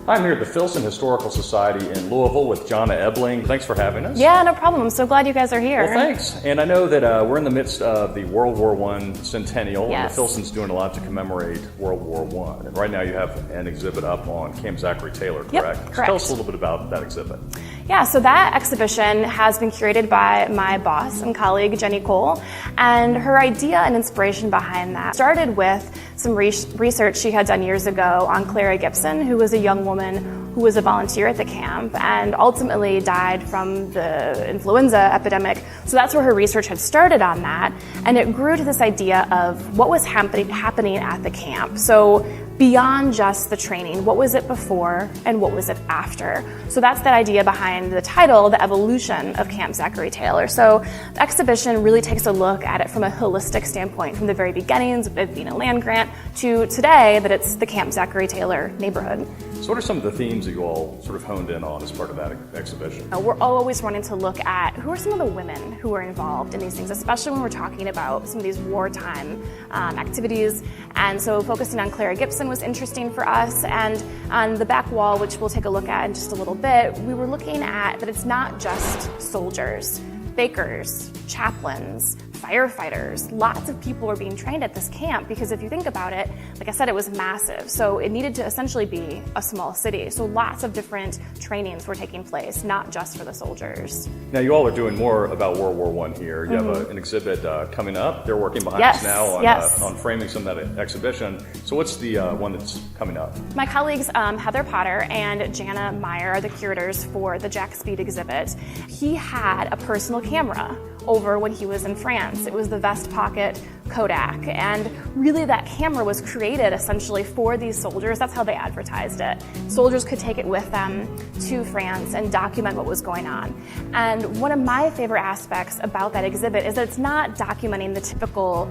I'm here at the Filson Historical Society in Louisville with Johna Ebling. Thanks for having us. Yeah, no problem. I'm so glad you guys are here. Well, thanks. And I know that we're in the midst of the World War I centennial, Yes. and the Filson's doing a lot to commemorate World War I. And right now you have an exhibit up on Camp Zachary Taylor, correct? Yep, So correct. tell us a little bit about that exhibit. Yeah, so that exhibition has been curated by my boss and colleague, Jenny Cole, and her idea and inspiration behind that started with some research she had done years ago on Clara Gibson, who was a young woman who was a volunteer at the camp and ultimately died from the influenza epidemic. So that's where her research had started on that, and it grew to this idea of what was happening at the camp. So beyond just the training, what was it before and what was it after? So that's that idea behind the title, The Evolution of Camp Zachary Taylor. So the exhibition really takes a look at it from a holistic standpoint, from the very beginnings of it being a land grant to today that it's the Camp Zachary Taylor neighborhood. So what are some of the themes that you all sort of honed in on as part of that exhibition? We're always wanting to look at who are some of the women who are involved in these things, especially when we're talking about some of these wartime activities. And so focusing on Clara Gibson was interesting for us. And on the back wall, which we'll take a look at in just a little bit, we were looking at that it's not just soldiers, bakers, chaplains, firefighters. Lots of people were being trained at this camp because if you think about it, like I said, it was massive. So it needed to essentially be a small city. So lots of different trainings were taking place, not just for the soldiers. Now you all are doing more about World War I here. You have an exhibit coming up. They're working behind us now on framing some of that exhibition. So what's the one that's coming up? My colleagues Heather Potter and Jana Meyer are the curators for the Jack Speed exhibit. He had a personal camera over when he was in France. It was the vest pocket Kodak, and really that camera was created essentially for these soldiers. That's how they advertised it. Soldiers could take it with them to France and document what was going on. And one of my favorite aspects about that exhibit is that it's not documenting the typical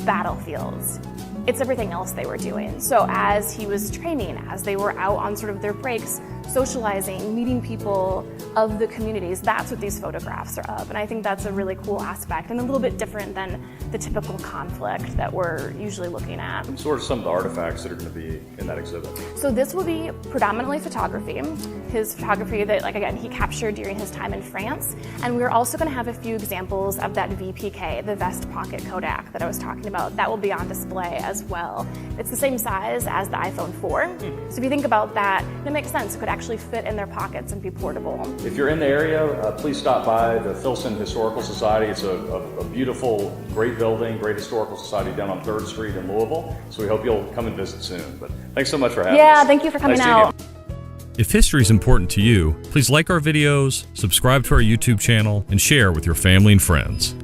battlefields. It's everything else they were doing. So as he was training, as they were out on sort of their breaks, socializing, meeting people of the communities, that's what these photographs are of. And I think that's a really cool aspect and a little bit different than the typical conflict that we're usually looking at. So what are some of the artifacts that are going to be in that exhibit? So this will be predominantly photography. His photography that, like again, he captured during his time in France. And we're also going to have a few examples of that VPK, the vest pocket Kodak that I was talking about. That will be on display as well. It's the same size as the iPhone 4. So if you think about that, it makes sense. It could actually fit in their pockets and be portable. If you're in the area, please stop by the Filson Historical Society. It's a beautiful, great building, great historical society down on 3rd Street in Louisville. So we hope you'll come and visit soon. But thanks so much for having us. Yeah, thank you for coming out. If history is important to you, please like our videos, subscribe to our YouTube channel, and share with your family and friends.